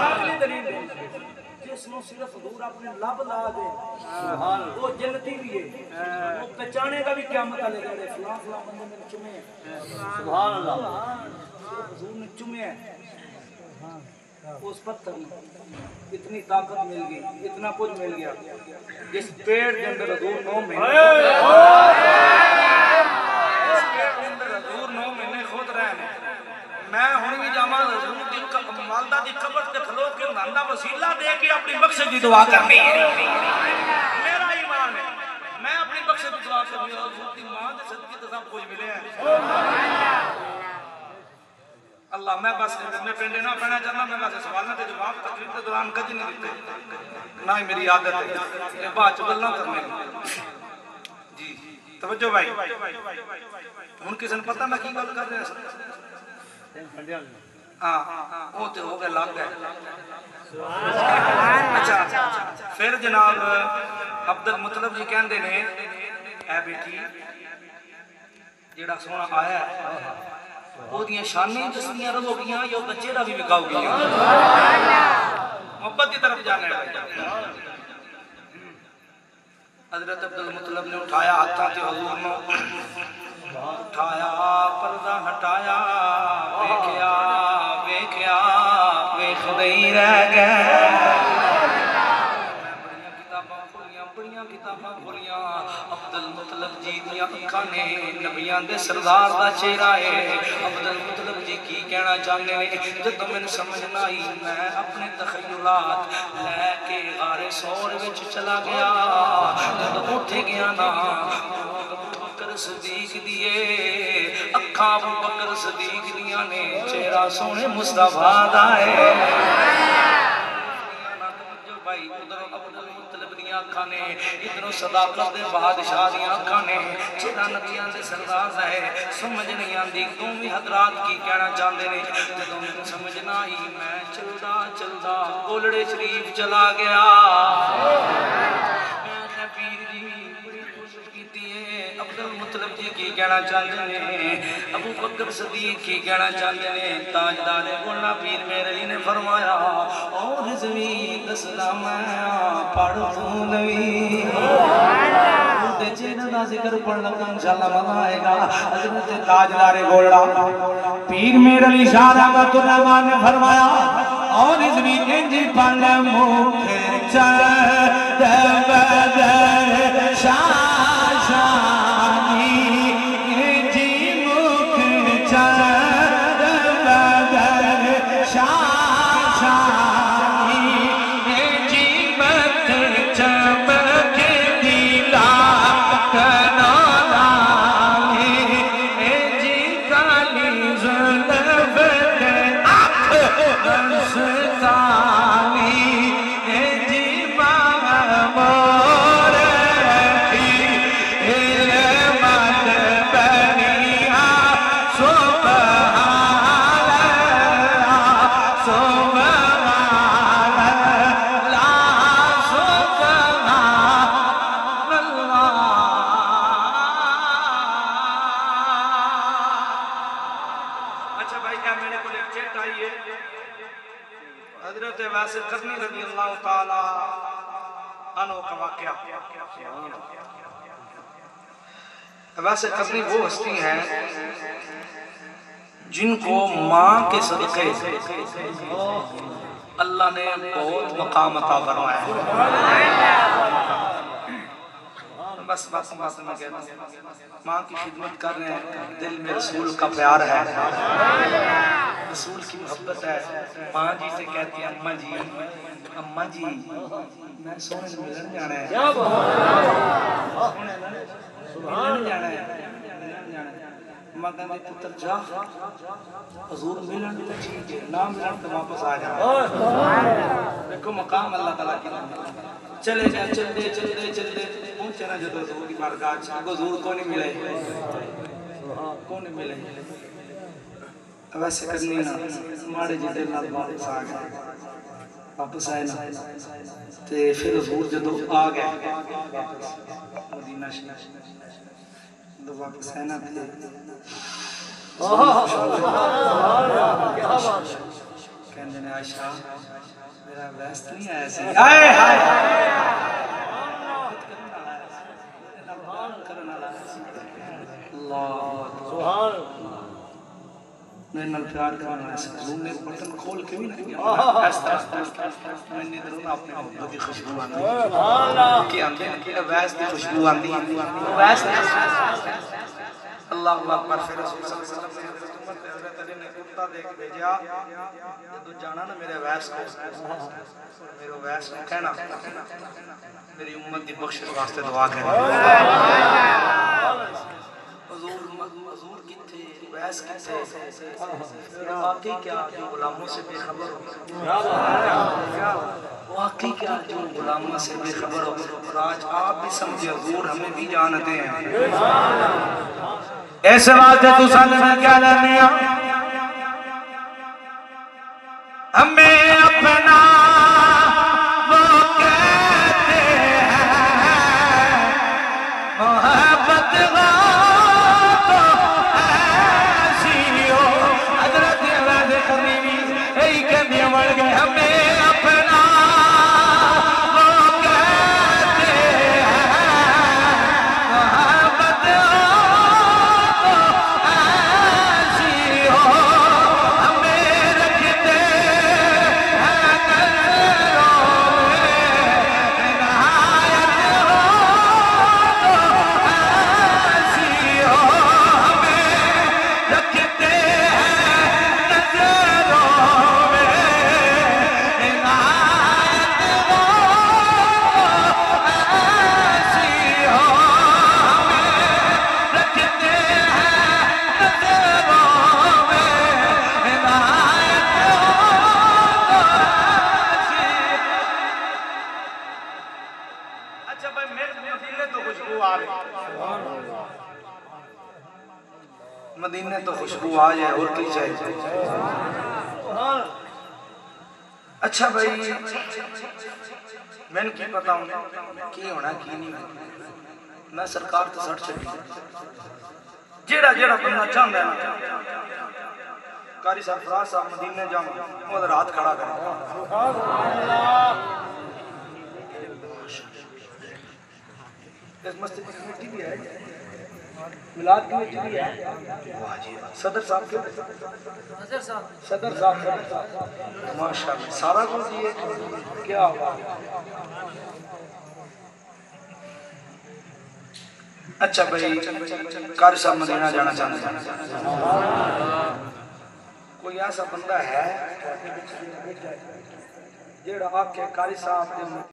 अगली दलील जिसमें सिर्फ हजूर अपने लब ला दे वो जन्नती भी है, वो पहचानेगा भी क्या मतलब लेगा फलां फलां बंदे मेरे चुमे हैं। सुभान अल्लाह, हजूर ने चुमे हैं उस पत्थर में, इतनी ताकत मिल गई, इतना कुछ मिल गया। जिस पेड़ के अंदर हजूर 9 महीने खुद रहे, मैं हुण भी जावा हजूर दी मालदा दी कब्र ते खलो के नांदा वसीला दे के अपनी बख्शिश दी दुआ करनी है। मेरा ईमान है, मैं अपनी बख्शिश दी दुआ करनी है। हजूर दी मां दे सदके ते सब कुछ मिले है। अल्लाह मैं बस मैं पिंड ना पहना चाहना, मैं बस सवालों के जवाब तकरीर के दौरान कभी नहीं दिते, ना ही मेरी आदत है बाद च गल्लां करने जी। तवज्जो भाई, हुण किसी ने पता मैं की गल कर रहा हाँ वो तो हो गया लग गया। अच्छा फिर जनाब अब्दुल मुतलब जी कहते ने ऐ बेटी जेड़ा सोना आया ओदियां शानें जिसदियां रहोगियां या बच्चे दा भी विकाओगी मोहब्बत की तरफ जाने हजरत अब्दुल मुतलब ने उठाया हाथों से हजूर ने उठाया पर्दा हटाया वेख्या वेख्या वेखदे ही रह गए। बड़ियां किताबां खोलियां अब्दुल मुतलब जी दियां अखां ने नबियां दे सरदार दा चेहरा है। अब्दुल मुतलब जी की कहना चाहते हैं जब मैंने समझ ना आई मैं अपने तखय्युलात लैके गारे सौर विच चला गया। जब उठ गया ना बकर सदीक दिए अखां अबू बकर सदीक दियां ने चेहरा सोने मुस्तफा दा है। भाई उधरों अब्दुल मुतलब दियां अखां ने इधरों सदाकत दे बादशाह दियां अखां ने चेहरा नबियां दे सरदार दा है। समझ नहीं आंदी तुम भी हजरात की कहना चाहते ने। जदों मैनूं समझ ना आई मैं चलदा चलदा गोलड़े शरीफ चला गया। मैं पीर जी बड़ी कोशिश कीती है। अब्दुल मुतलब जी की कहना चाहते ने, अबू बकर सदीक की कहना चाहते ने। ताजदार गोला पीर मेरे अली ने फरमाया और रिज़वी दसदा मैं पढ़ तू नवी चेहरे का जिक्र पढ़ लगा इंशाअल्लाह मजा आएगा। हजरत ताजदार गोला पीर मेरे अली शाह रहमतुल्लाह ने फरमाया और रिज़वी इंज पढ़ मुख चंद बदर शाह वैसे कभी वो हस्ती हैं जिनको माँ के सदक़े अल्लाह ने बहुत मकाम अता फरमाया। बस बस बस मैं कहता हूँ माँ की खिदमत कर रहे हैं, दिल में रसूल का प्यार है, रसूल की मोहब्बत है। माँ जी से कहती है अम्मा जी मैं सोने से मिलन जाना है, मिलन जाना है। अम्मा कहती पुत्र जा हजूर मिलन तो ठीक है, ना मिलन तो वापस आ जाना। देखो मकाम अल्लाह ताला की चले जा चलते चलते चलते पहुंचे ना जो हजूर की बारगाह हजूर को नहीं मिले, को नहीं मिले। वैसे करनी ना माड़े जी दिल नाल वापस आ गए, वापस आए ना ते फिर हजूर जदों आ गए मदीना शरीफ तो वापस आए ना कहते हैं आयशा मेरा व्यस्त नहीं आया सी हाय हाय मेरे नाल प्यार करना है रूम में बटन खोल के भी नहीं इस तरह मैंने इधर ना अपने मोहब्बत की खुशबू आंदी सुभान अल्लाह की आंदी कि वैस की खुशबू आंदी वैस अल्लाह अकबर फिर रसूल सल्लल्लाहु अलैहि वसल्लम ने हजरत अली ने कुत्ता देख भेजा तो जाना ना मेरे वैस को मेरे वैस को कहना मेरी उम्मत की बख्शिश वास्ते दुआ करे हुजूर किथे वैस किथे वाकई क्या जो गुलामों से बेखबर हो वाकई क्या जो गुलामों से बेखबर हो और आज आप भी समझे हुजूर हमें भी जानते हैं ऐसे वास्ते तू संग में क्या लेने हमें अपना वो कहते हैं मोहब्बत मदीने तो खुशबू आ जाए और की चाहिए। अच्छा भाई मैंने की पता की होना की नहीं मैं सरकार तो सड़ चुकी जेड़ा जेड़ा बंदा चाहता है ना कारी सरफराज साहब मदीने जाऊं वो रात खड़ा करे इस मस्जिद की कमेटी भी है मिलाद की कमेटी भी है सदर साहब के सदर साहब माशाल्लाह सारा कुछ ये क्या हुआ। अच्छा भाई कारी साहब मदीना जाना चाहते हैं कोई ऐसा बंदा है जेड़ा आके कारी साहब